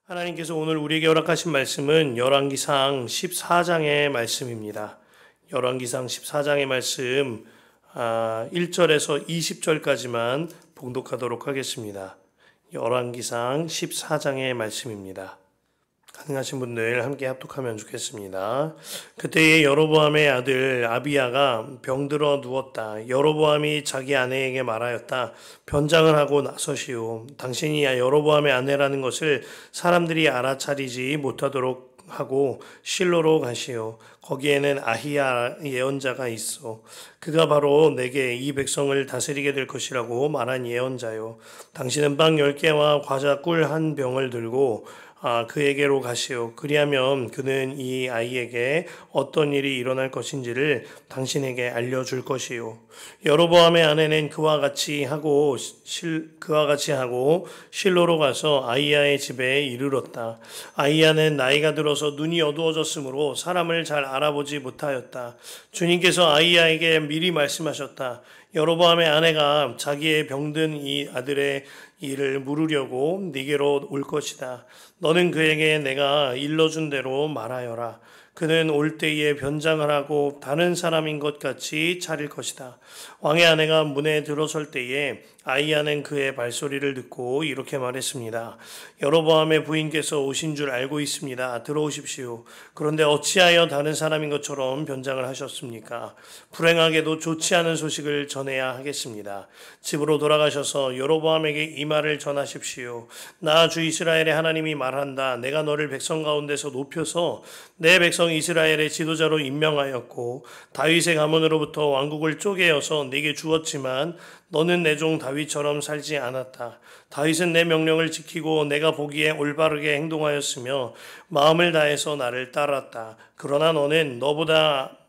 하나님께서 오늘 우리에게 허락하신 말씀은 열왕기상 14장의 말씀입니다. 열왕기상 14장의 말씀 1절에서 20절까지만 봉독하도록 하겠습니다. 열왕기상 14장의 말씀입니다. 가능하신 분들 함께 합독하면 좋겠습니다. 그때에 여로보암의 아들 아비야가 병들어 누웠다. 여로보암이 자기 아내에게 말하였다. 변장을 하고 나서시오. 당신이 여로보암의 아내라는 것을 사람들이 알아차리지 못하도록 하고 실로로 가시오. 거기에는 아히야 예언자가 있어. 그가 바로 내게 이 백성을 다스리게 될 것이라고 말한 예언자요. 당신은 빵 10개와 과자 꿀 한 병을 들고 그에게로 가시오. 그리하면 그는 이 아이에게 어떤 일이 일어날 것인지를 당신에게 알려줄 것이요. 여로보암의 아내는 그와 같이 하고 실로로 가서 아히야의 집에 이르렀다. 아히야는 나이가 들어서 눈이 어두워졌으므로 사람을 잘 알아보지 못하였다. 주님께서 아히야에게 미리 말씀하셨다. 여로보암의 아내가 자기의 병든 이 아들의 일을 물으려고 네게로 올 것이다. 너는 그에게 내가 일러준 대로 말하여라. 그는 올 때에 변장을 하고 다른 사람인 것 같이 차릴 것이다. 왕의 아내가 문에 들어설 때에 아히야는 그의 발소리를 듣고 이렇게 말했습니다. 여로보암의 부인께서 오신 줄 알고 있습니다. 들어오십시오. 그런데 어찌하여 다른 사람인 것처럼 변장을 하셨습니까? 불행하게도 좋지 않은 소식을 전해야 하겠습니다. 집으로 돌아가셔서 여로보암에게 이 말을 전하십시오. 나 주 이스라엘의 하나님이 말한다. 내가 너를 백성 가운데서 높여서 내 백성 이스라엘의 지도자로 임명하였고 다윗의 가문으로부터 왕국을 쪼개어서 네게 주었지만 너는 내 종 다윗처럼 살지 않았다. 다윗은 내 명령을 지키고 내가 보기에 올바르게 행동하였으며 마음을 다해서 나를 따랐다. 그러나 너는 너보다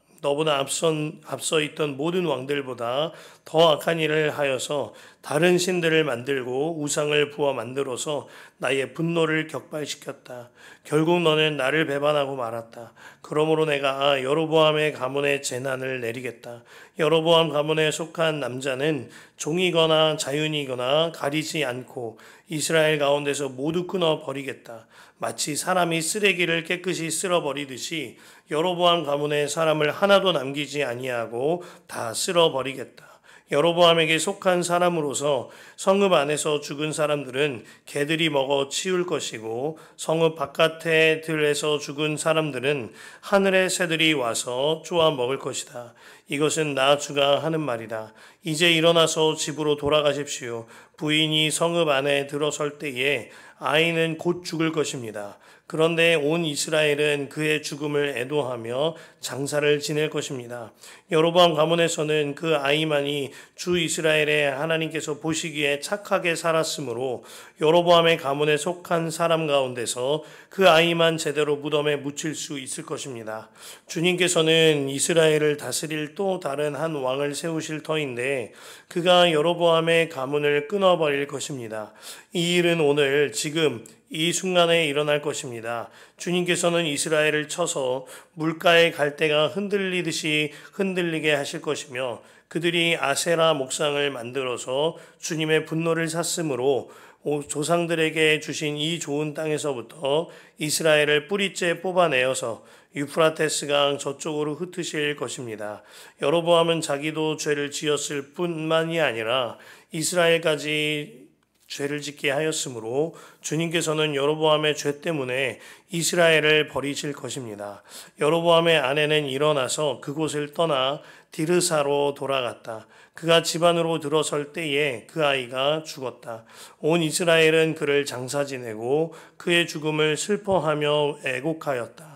앞서 있던 모든 왕들보다 더 악한 일을 하여서 다른 신들을 만들고 우상을 부어 만들어서 나의 분노를 격발시켰다. 결국 너는 나를 배반하고 말았다. 그러므로 내가 여로보암의 가문에 재난을 내리겠다. 여로보암 가문에 속한 남자는 종이거나 자윤이거나 가리지 않고 이스라엘 가운데서 모두 끊어버리겠다. 마치 사람이 쓰레기를 깨끗이 쓸어버리듯이 여로보암 가문의 사람을 하나도 남기지 아니하고 다 쓸어버리겠다. 여로보암에게 속한 사람으로서 성읍 안에서 죽은 사람들은 개들이 먹어 치울 것이고 성읍 바깥의 들에서 죽은 사람들은 하늘의 새들이 와서 쪼아 먹을 것이다. 이것은 나 주가 하는 말이다. 이제 일어나서 집으로 돌아가십시오. 부인이 성읍 안에 들어설 때에 아이는 곧 죽을 것입니다. 그런데 온 이스라엘은 그의 죽음을 애도하며 장사를 지낼 것입니다. 여로보암 가문에서는 그 아이만이 주 이스라엘의 하나님께서 보시기에 착하게 살았으므로 여로보암의 가문에 속한 사람 가운데서 그 아이만 제대로 무덤에 묻힐 수 있을 것입니다. 주님께서는 이스라엘을 다스릴 또 다른 한 왕을 세우실 터인데 그가 여로보암의 가문을 끊어버릴 것입니다. 이 일은 오늘 지금 이 순간에 일어날 것입니다. 주님께서는 이스라엘을 쳐서 물가의 갈대가 흔들리듯이 흔들리게 하실 것이며 그들이 아세라 목상을 만들어서 주님의 분노를 샀으므로 조상들에게 주신 이 좋은 땅에서부터 이스라엘을 뿌리째 뽑아내어서 유프라테스강 저쪽으로 흩으실 것입니다. 여로보암은 자기도 죄를 지었을 뿐만이 아니라 이스라엘까지 죄를 짓게 하였으므로 주님께서는 여로보암의 죄 때문에 이스라엘을 버리실 것입니다. 여로보암의 아내는 일어나서 그곳을 떠나 디르사로 돌아갔다. 그가 집 안으로 들어설 때에 그 아이가 죽었다. 온 이스라엘은 그를 장사 지내고 그의 죽음을 슬퍼하며 애곡하였다.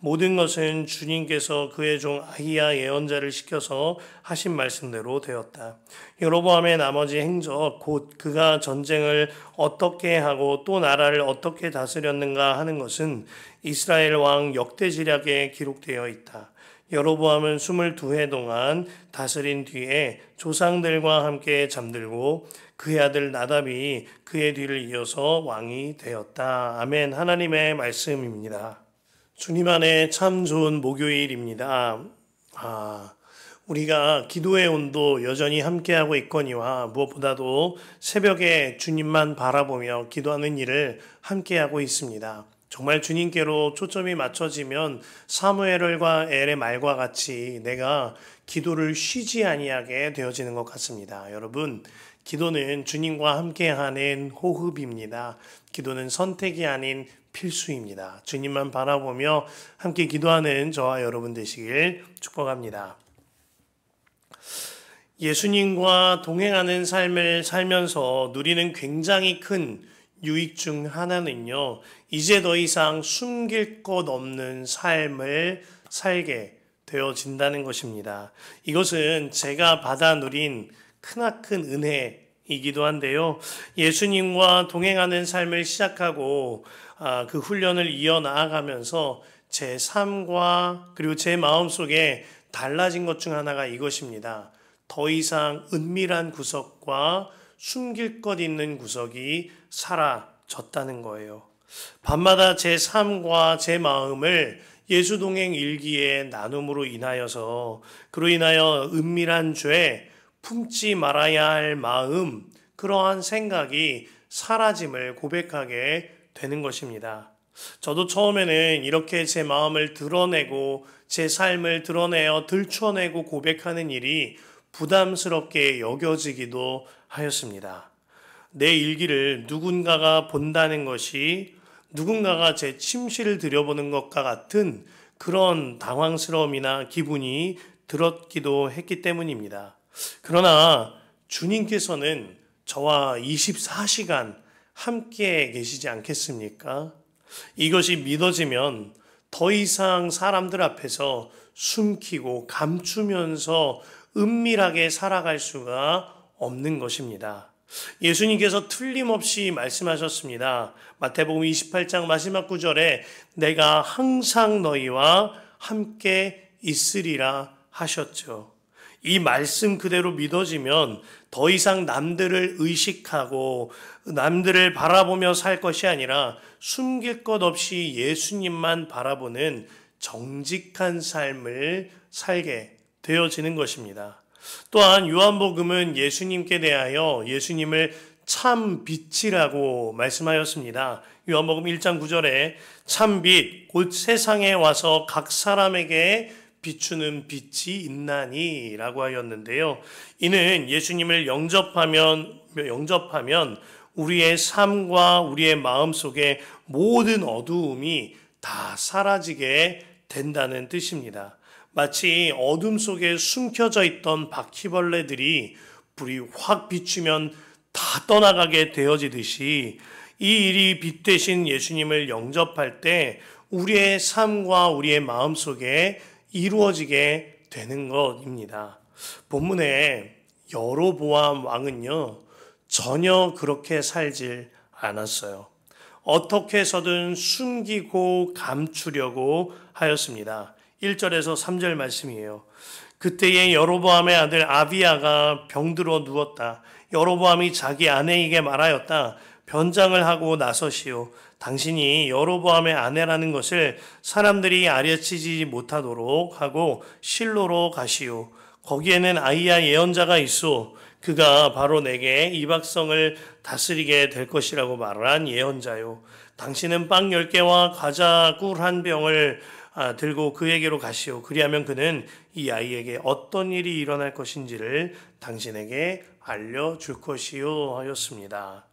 모든 것은 주님께서 그의 종 아히야 예언자를 시켜서 하신 말씀대로 되었다. 여로보암의 나머지 행적 곧 그가 전쟁을 어떻게 하고 또 나라를 어떻게 다스렸는가 하는 것은 이스라엘 왕 역대지략에 기록되어 있다. 여로보암은 22해 동안 다스린 뒤에 조상들과 함께 잠들고 그의 아들 나답이 그의 뒤를 이어서 왕이 되었다. 아멘. 하나님의 말씀입니다. 주님 안에 참 좋은 목요일입니다. 우리가 기도의 온도 여전히 함께하고 있거니와 무엇보다도 새벽에 주님만 바라보며 기도하는 일을 함께하고 있습니다. 정말 주님께로 초점이 맞춰지면 사무엘과 엘의 말과 같이 내가 기도를 쉬지 아니하게 되어지는 것 같습니다. 여러분, 기도는 주님과 함께하는 호흡입니다. 기도는 선택이 아닌 필수입니다. 주님만 바라보며 함께 기도하는 저와 여러분 되시길 축복합니다. 예수님과 동행하는 삶을 살면서 누리는 굉장히 큰 유익 중 하나는요, 이제 더 이상 숨길 것 없는 삶을 살게 되어진다는 것입니다. 이것은 제가 받아 누린 크나큰 은혜이기도 한데요. 예수님과 동행하는 삶을 시작하고 그 훈련을 이어나가면서 제 삶과 그리고 제 마음속에 달라진 것 중 하나가 이것입니다. 더 이상 은밀한 구석과 숨길 것 있는 구석이 사라졌다는 거예요. 밤마다 제 삶과 제 마음을 예수동행 일기의 나눔으로 인하여서 그로 인하여 은밀한 죄, 품지 말아야 할 마음, 그러한 생각이 사라짐을 고백하게 되는 것입니다. 저도 처음에는 이렇게 제 마음을 드러내고 제 삶을 드러내어 들춰내고 고백하는 일이 부담스럽게 여겨지기도 하였습니다. 내 일기를 누군가가 본다는 것이 누군가가 제 침실을 들여보는 것과 같은 그런 당황스러움이나 기분이 들었기도 했기 때문입니다. 그러나 주님께서는 저와 24시간 함께 계시지 않겠습니까? 이것이 믿어지면 더 이상 사람들 앞에서 숨기고 감추면서 은밀하게 살아갈 수가 없는 것입니다. 예수님께서 틀림없이 말씀하셨습니다. 마태복음 28장 마지막 구절에 내가 항상 너희와 함께 있으리라 하셨죠. 이 말씀 그대로 믿어지면 더 이상 남들을 의식하고 남들을 바라보며 살 것이 아니라 숨길 것 없이 예수님만 바라보는 정직한 삶을 살게 되어지는 것입니다. 또한 요한복음은 예수님께 대하여 예수님을 참 빛이라고 말씀하였습니다. 요한복음 1장 9절에 참 빛, 곧 세상에 와서 각 사람에게 비추는 빛이 있나니 라고 하였는데요. 이는 예수님을 영접하면 우리의 삶과 우리의 마음 속에 모든 어두움이 다 사라지게 된다는 뜻입니다. 마치 어둠 속에 숨겨져 있던 바퀴벌레들이 불이 확 비추면 다 떠나가게 되어지듯이 이 일이 빛 대신 예수님을 영접할 때 우리의 삶과 우리의 마음 속에 이루어지게 되는 것입니다. 본문에 여로보암 왕은요, 전혀 그렇게 살질 않았어요. 어떻게 해서든 숨기고 감추려고 하였습니다. 1절에서 3절 말씀이에요. 그때에 여로보암의 아들 아비야가 병들어 누웠다. 여로보암이 자기 아내에게 말하였다. 변장을 하고 나서시오. 당신이 여로보암의 아내라는 것을 사람들이 알아채지 못하도록 하고 실로로 가시오. 거기에는 아이야 예언자가 있어. 그가 바로 내게 이 백성을 다스리게 될 것이라고 말한 예언자요. 당신은 빵 10개와 과자 꿀 1병을 들고 그에게로 가시오. 그리하면 그는 이 아이에게 어떤 일이 일어날 것인지를 당신에게 알려줄 것이요 하였습니다.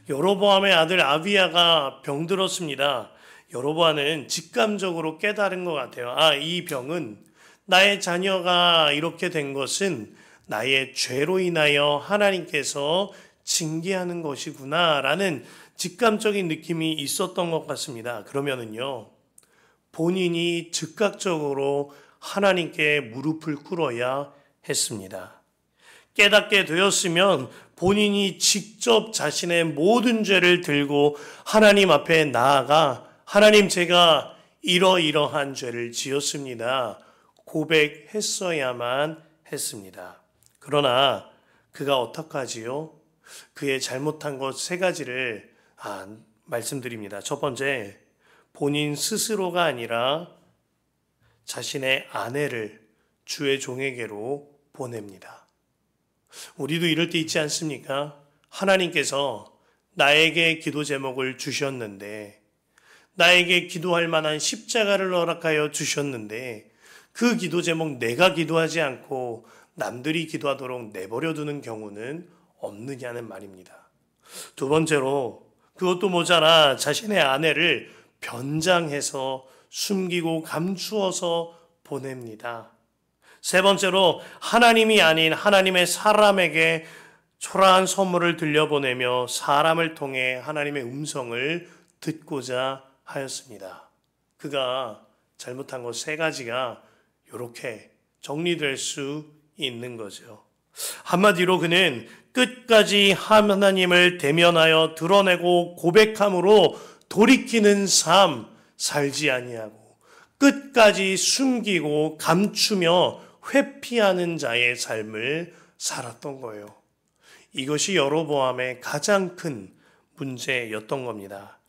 여로보암의 아들 아비야가 병들었습니다. 여로보암은 직감적으로 깨달은 것 같아요. 이 병은 나의 자녀가 이렇게 된 것은 나의 죄로 인하여 하나님께서 징계하는 것이구나 라는 직감적인 느낌이 있었던 것 같습니다. 그러면은요, 본인이 즉각적으로 하나님께 무릎을 꿇어야 했습니다. 깨닫게 되었으면 본인이 직접 자신의 모든 죄를 들고 하나님 앞에 나아가 하나님 제가 이러이러한 죄를 지었습니다. 고백했어야만 했습니다. 그러나 그가 어떡하지요? 그의 잘못한 것 3가지를 말씀드립니다. 첫 번째, 본인 스스로가 아니라 자신의 아내를 주의 종에게로 보냅니다. 우리도 이럴 때 있지 않습니까? 하나님께서 나에게 기도 제목을 주셨는데, 나에게 기도할 만한 십자가를 허락하여 주셨는데, 그 기도 제목 내가 기도하지 않고 남들이 기도하도록 내버려 두는 경우는 없느냐는 말입니다. 두 번째로, 그것도 모자라 자신의 아내를 변장해서 숨기고 감추어서 보냅니다. 세 번째로, 하나님이 아닌 하나님의 사람에게 초라한 선물을 들려보내며 사람을 통해 하나님의 음성을 듣고자 하였습니다. 그가 잘못한 것 세 가지가 이렇게 정리될 수 있는 거죠. 한마디로 그는 끝까지 하나님을 대면하여 드러내고 고백함으로 돌이키는 삶 살지 아니하고, 끝까지 숨기고 감추며 회피하는 자의 삶을 살았던 거예요. 이것이 여로보암의 가장 큰 문제였던 겁니다.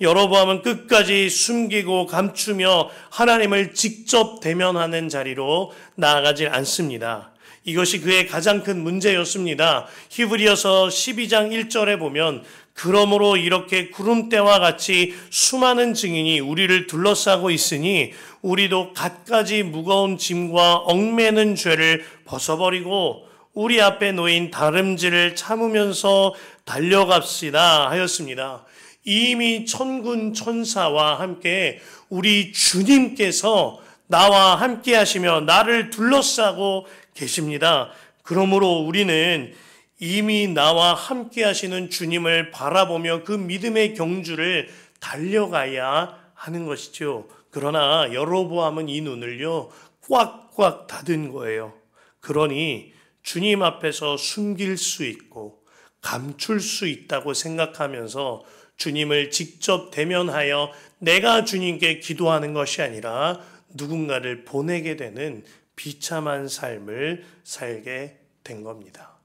여로보암은 끝까지 숨기고 감추며 하나님을 직접 대면하는 자리로 나아가질 않습니다. 이것이 그의 가장 큰 문제였습니다. 히브리서 12장 1절에 보면, 그러므로 이렇게 구름대와 같이 수많은 증인이 우리를 둘러싸고 있으니 우리도 갖가지 무거운 짐과 얽매는 죄를 벗어버리고 우리 앞에 놓인 다름질을 참으면서 달려갑시다 하였습니다. 이미 천군 천사와 함께 우리 주님께서 나와 함께 하시며 나를 둘러싸고 계십니다. 그러므로 우리는 이미 나와 함께 하시는 주님을 바라보며 그 믿음의 경주를 달려가야 하는 것이죠. 그러나 여로보암은 이 눈을요 꽉꽉 닫은 거예요. 그러니 주님 앞에서 숨길 수 있고 감출 수 있다고 생각하면서 주님을 직접 대면하여 내가 주님께 기도하는 것이 아니라 누군가를 보내게 되는 비참한 삶을 살게 된 겁니다.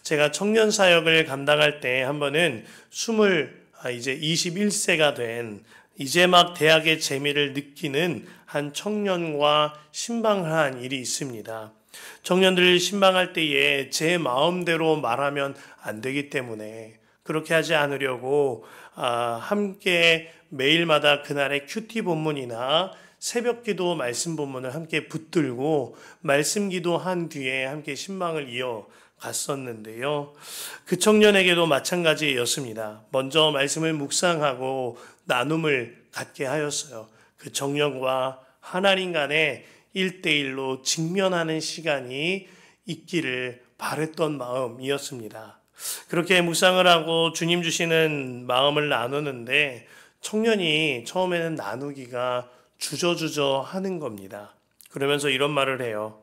제가 청년 사역을 감당할 때 한 번은 이제 21세가 된 이제 막 대학의 재미를 느끼는 한 청년과 신방을 한 일이 있습니다. 청년들 신방할 때에 제 마음대로 말하면 안 되기 때문에 그렇게 하지 않으려고 함께 매일마다 그날의 큐티 본문이나 새벽기도 말씀 본문을 함께 붙들고 말씀 기도한 뒤에 함께 신방을 이어갔었는데요. 그 청년에게도 마찬가지였습니다. 먼저 말씀을 묵상하고 나눔을 갖게 하였어요. 그 청년과 하나님 간의 1대1로 직면하는 시간이 있기를 바랬던 마음이었습니다. 그렇게 묵상을 하고 주님 주시는 마음을 나누는데 청년이 처음에는 나누기가 주저주저 하는 겁니다. 그러면서 이런 말을 해요.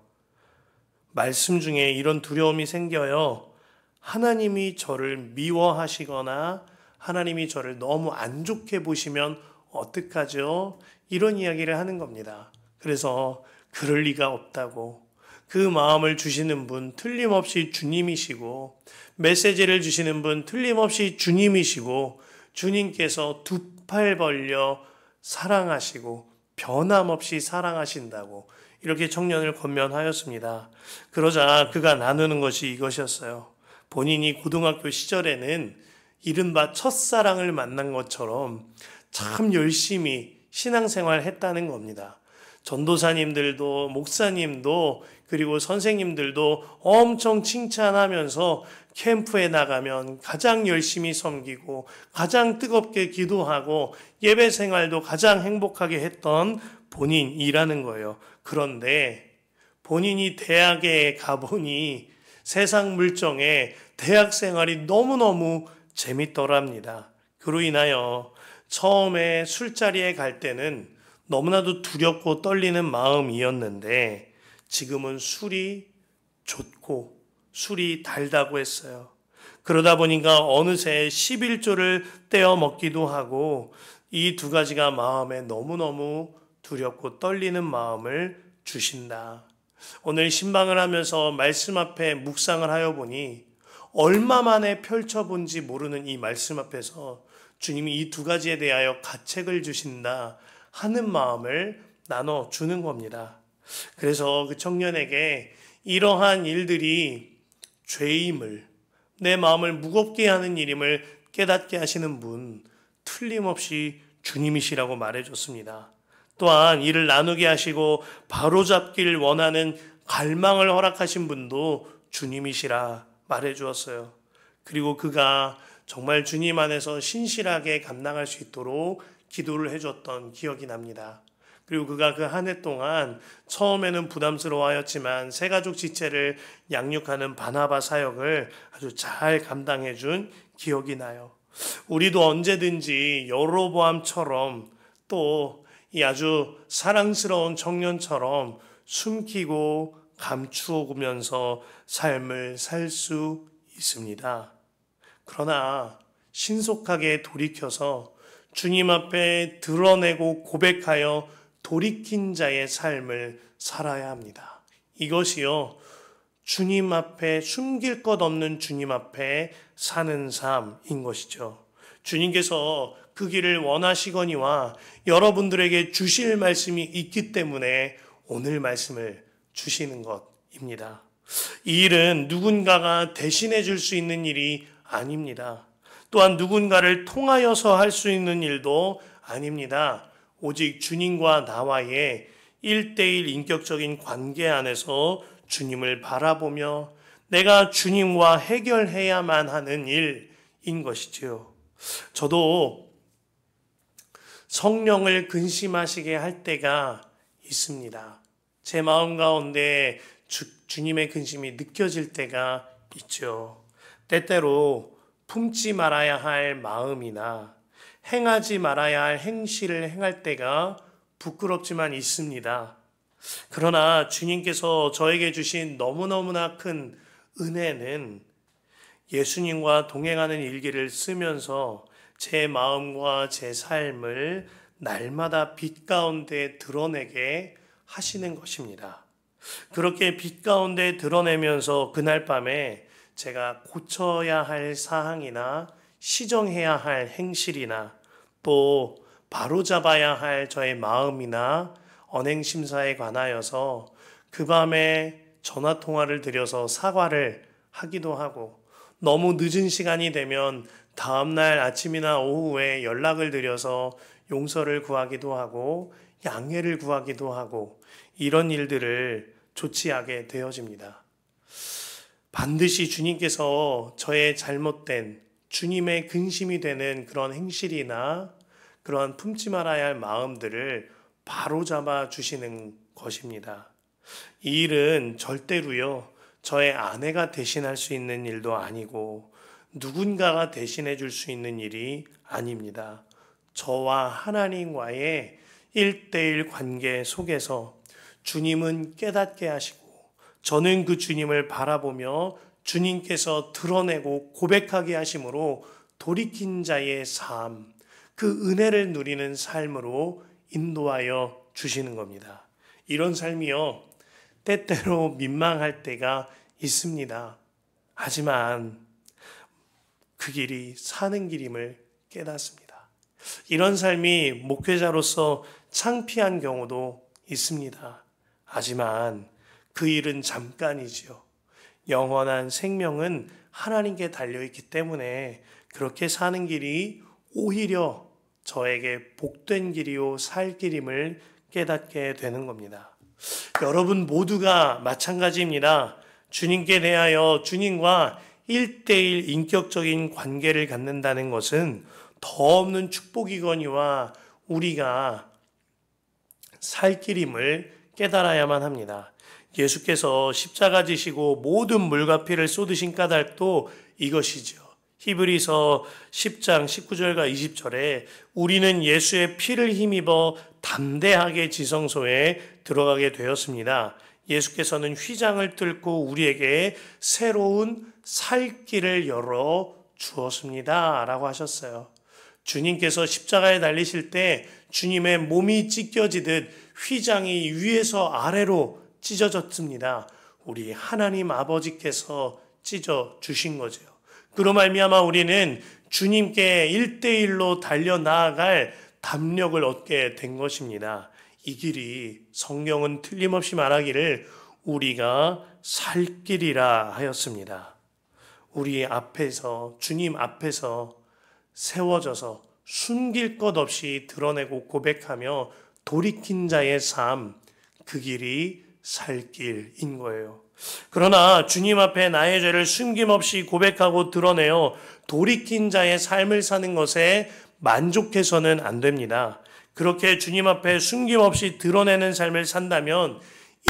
말씀 중에 이런 두려움이 생겨요. 하나님이 저를 미워하시거나 하나님이 저를 너무 안 좋게 보시면 어떡하죠? 이런 이야기를 하는 겁니다. 그래서 그럴 리가 없다고, 그 마음을 주시는 분 틀림없이 주님이시고 메시지를 주시는 분 틀림없이 주님이시고 주님께서 두 팔 벌려 사랑하시고 변함없이 사랑하신다고 이렇게 청년을 권면하였습니다. 그러자 그가 나누는 것이 이것이었어요. 본인이 고등학교 시절에는 이른바 첫사랑을 만난 것처럼 참 열심히 신앙생활을 했다는 겁니다. 전도사님들도 목사님도 그리고 선생님들도 엄청 칭찬하면서 캠프에 나가면 가장 열심히 섬기고 가장 뜨겁게 기도하고 예배 생활도 가장 행복하게 했던 본인이라는 거예요. 그런데 본인이 대학에 가보니 세상 물정에 대학 생활이 너무너무 재밌더랍니다. 그로 인하여 처음에 술자리에 갈 때는 너무나도 두렵고 떨리는 마음이었는데 지금은 술이 좋고 술이 달다고 했어요. 그러다 보니까 어느새 11조를 떼어 먹기도 하고 이 두 가지가 마음에 너무너무 두렵고 떨리는 마음을 주신다. 오늘 신방을 하면서 말씀 앞에 묵상을 하여 보니 얼마 만에 펼쳐본지 모르는 이 말씀 앞에서 주님이 이 두 가지에 대하여 가책을 주신다 하는 마음을 나눠주는 겁니다. 그래서 그 청년에게 이러한 일들이 죄임을, 내 마음을 무겁게 하는 일임을 깨닫게 하시는 분, 틀림없이 주님이시라고 말해줬습니다. 또한 이를 나누게 하시고 바로잡기를 원하는 갈망을 허락하신 분도 주님이시라 말해주었어요. 그리고 그가 정말 주님 안에서 신실하게 감당할 수 있도록 기도를 해줬던 기억이 납니다. 그리고 그가 그 한 해 동안 처음에는 부담스러워하였지만 새가족 지체를 양육하는 바나바 사역을 아주 잘 감당해 준 기억이 나요. 우리도 언제든지 여로보암처럼 또 이 아주 사랑스러운 청년처럼 숨기고 감추면서 삶을 살 수 있습니다. 그러나 신속하게 돌이켜서 주님 앞에 드러내고 고백하여 돌이킨 자의 삶을 살아야 합니다. 이것이요, 주님 앞에 숨길 것 없는 주님 앞에 사는 삶인 것이죠. 주님께서 그 길을 원하시거니와 여러분들에게 주실 말씀이 있기 때문에 오늘 말씀을 주시는 것입니다. 이 일은 누군가가 대신해 줄 수 있는 일이 아닙니다. 또한 누군가를 통하여서 할 수 있는 일도 아닙니다. 오직 주님과 나와의 1:1 인격적인 관계 안에서 주님을 바라보며 내가 주님과 해결해야만 하는 일인 것이지요. 저도 성령을 근심하시게 할 때가 있습니다. 제 마음 가운데 주님의 근심이 느껴질 때가 있죠. 때때로 품지 말아야 할 마음이나 행하지 말아야 할 행실을 행할 때가 부끄럽지만 있습니다. 그러나 주님께서 저에게 주신 너무너무나 큰 은혜는 예수님과 동행하는 일기를 쓰면서 제 마음과 제 삶을 날마다 빛 가운데 드러내게 하시는 것입니다. 그렇게 빛 가운데 드러내면서 그날 밤에 제가 고쳐야 할 사항이나 시정해야 할 행실이나 또 바로잡아야 할 저의 마음이나 언행심사에 관하여서 그 밤에 전화통화를 드려서 사과를 하기도 하고 너무 늦은 시간이 되면 다음날 아침이나 오후에 연락을 드려서 용서를 구하기도 하고 양해를 구하기도 하고 이런 일들을 조치하게 되어집니다. 반드시 주님께서 저의 잘못된 주님의 근심이 되는 그런 행실이나 그러한 품지 말아야 할 마음들을 바로잡아 주시는 것입니다. 이 일은 절대로요, 저의 아내가 대신할 수 있는 일도 아니고 누군가가 대신해 줄 수 있는 일이 아닙니다. 저와 하나님과의 1:1 관계 속에서 주님은 깨닫게 하시고 저는 그 주님을 바라보며 주님께서 드러내고 고백하게 하심으로 돌이킨 자의 삶, 그 은혜를 누리는 삶으로 인도하여 주시는 겁니다. 이런 삶이요, 때때로 민망할 때가 있습니다. 하지만 그 길이 사는 길임을 깨닫습니다. 이런 삶이 목회자로서 창피한 경우도 있습니다. 하지만 그 일은 잠깐이지요. 영원한 생명은 하나님께 달려있기 때문에 그렇게 사는 길이 오히려 저에게 복된 길이요 살 길임을 깨닫게 되는 겁니다. 여러분 모두가 마찬가지입니다. 주님께 대하여 주님과 1:1 인격적인 관계를 갖는다는 것은 더 없는 축복이거니와 우리가 살 길임을 깨달아야만 합니다. 예수께서 십자가 지시고 모든 물과 피를 쏟으신 까닭도 이것이죠. 히브리서 10장 19절과 20절에 우리는 예수의 피를 힘입어 담대하게 지성소에 들어가게 되었습니다. 예수께서는 휘장을 뚫고 우리에게 새로운 살 길을 열어 주었습니다. 라고 하셨어요. 주님께서 십자가에 달리실 때 주님의 몸이 찢겨지듯 휘장이 위에서 아래로 찢어졌습니다. 우리 하나님 아버지께서 찢어 주신 거죠. 그로 말미암아 우리는 주님께 1:1로 달려 나아갈 담력을 얻게 된 것입니다. 이 길이 성경은 틀림없이 말하기를 우리가 살 길이라 하였습니다. 우리 앞에서, 주님 앞에서 세워져서 숨길 것 없이 드러내고 고백하며 돌이킨 자의 삶, 그 길이 살 길인 거예요. 그러나 주님 앞에 나의 죄를 숨김없이 고백하고 드러내어 돌이킨 자의 삶을 사는 것에 만족해서는 안 됩니다. 그렇게 주님 앞에 숨김없이 드러내는 삶을 산다면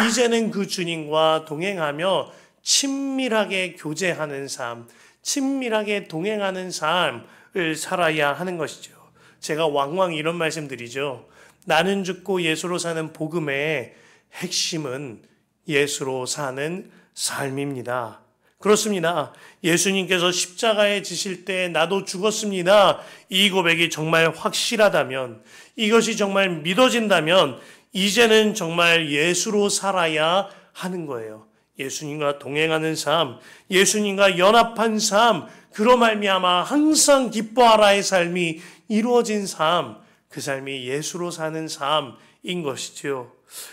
이제는 그 주님과 동행하며 친밀하게 교제하는 삶, 친밀하게 동행하는 삶을 살아야 하는 것이죠. 제가 왕왕 이런 말씀 드리죠. 나는 죽고 예수로 사는 복음의 핵심은 예수로 사는 삶입니다. 그렇습니다. 예수님께서 십자가에 지실 때 나도 죽었습니다. 이 고백이 정말 확실하다면, 이것이 정말 믿어진다면 이제는 정말 예수로 살아야 하는 거예요. 예수님과 동행하는 삶, 예수님과 연합한 삶, 그로 말미암아 항상 기뻐하라의 삶이 이루어진 삶, 그 삶이 예수로 사는 삶인 것이지요.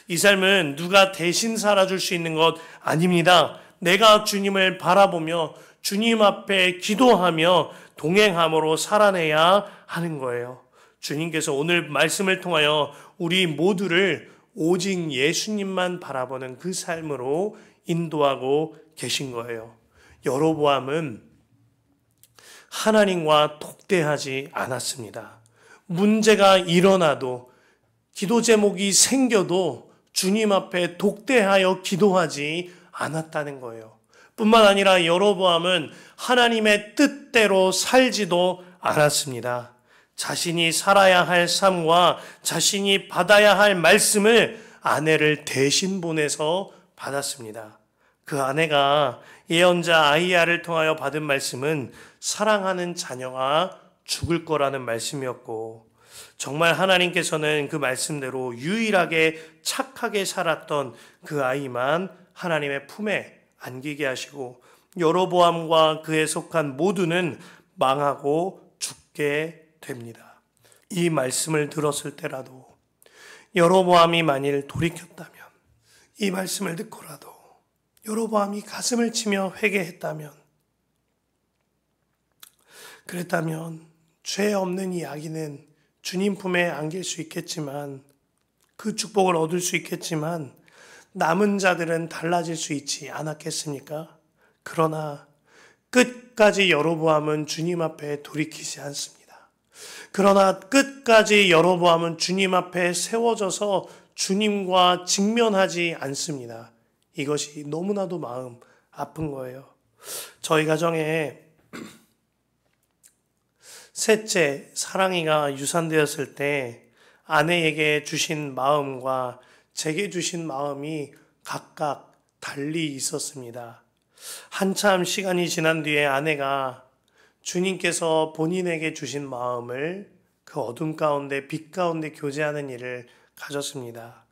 이 삶은 누가 대신 살아줄 수 있는 것 아닙니다. 내가 주님을 바라보며 주님 앞에 기도하며 동행함으로 살아내야 하는 거예요. 주님께서 오늘 말씀을 통하여 우리 모두를 오직 예수님만 바라보는 그 삶으로 인도하고 계신 거예요. 여로보암은 하나님과 독대하지 않았습니다. 문제가 일어나도, 기도 제목이 생겨도 주님 앞에 독대하여 기도하지 않았다는 거예요. 뿐만 아니라 여로보암은 하나님의 뜻대로 살지도 않았습니다. 자신이 살아야 할 삶과 자신이 받아야 할 말씀을 아내를 대신 보내서 받았습니다. 그 아내가 예언자 아이야를 통하여 받은 말씀은 사랑하는 자녀가 죽을 거라는 말씀이었고, 정말 하나님께서는 그 말씀대로 유일하게 착하게 살았던 그 아이만 하나님의 품에 안기게 하시고 여로보암과 그에 속한 모두는 망하고 죽게 됩니다. 이 말씀을 들었을 때라도 여로보암이 만일 돌이켰다면, 이 말씀을 듣고라도 여로보암이 가슴을 치며 회개했다면, 그랬다면 죄 없는 이 아기는 주님 품에 안길 수 있겠지만, 그 축복을 얻을 수 있겠지만 남은 자들은 달라질 수 있지 않았겠습니까? 그러나 끝까지 여로보암은 주님 앞에 돌이키지 않습니다. 그러나 끝까지 여로보암은 주님 앞에 세워져서 주님과 직면하지 않습니다. 이것이 너무나도 마음 아픈 거예요. 저희 가정에 셋째 사랑이가 유산되었을 때 아내에게 주신 마음과 제게 주신 마음이 각각 달리 있었습니다. 한참 시간이 지난 뒤에 아내가 주님께서 본인에게 주신 마음을 그 어둠 가운데 빛 가운데 교제하는 일을 가졌습니다.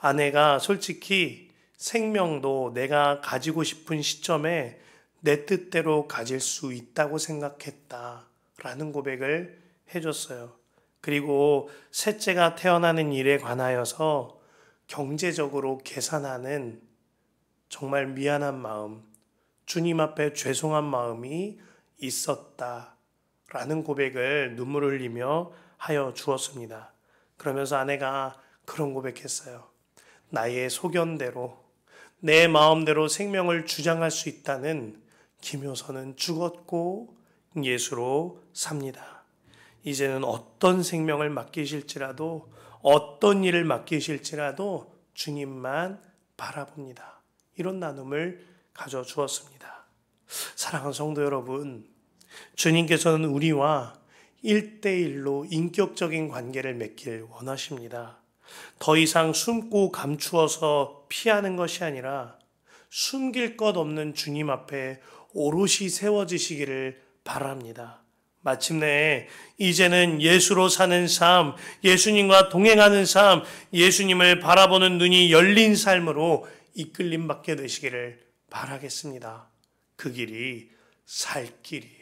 아내가 솔직히 생명도 내가 가지고 싶은 시점에 내 뜻대로 가질 수 있다고 생각했다라는 고백을 해줬어요. 그리고 셋째가 태어나는 일에 관하여서 경제적으로 계산하는 정말 미안한 마음, 주님 앞에 죄송한 마음이 있었다라는 고백을 눈물을 흘리며 하여 주었습니다. 그러면서 아내가 그런 고백했어요. 나의 소견대로, 내 마음대로 생명을 주장할 수 있다는 김효선은 죽었고 예수로 삽니다. 이제는 어떤 생명을 맡기실지라도, 어떤 일을 맡기실지라도 주님만 바라봅니다. 이런 나눔을 가져주었습니다. 사랑하는 성도 여러분, 주님께서는 우리와 1대1로 인격적인 관계를 맺길 원하십니다. 더 이상 숨고 감추어서 피하는 것이 아니라 숨길 것 없는 주님 앞에 오롯이 세워지시기를 바랍니다. 마침내 이제는 예수로 사는 삶, 예수님과 동행하는 삶, 예수님을 바라보는 눈이 열린 삶으로 이끌림 받게 되시기를 바라겠습니다. 그 길이 살 길이에요.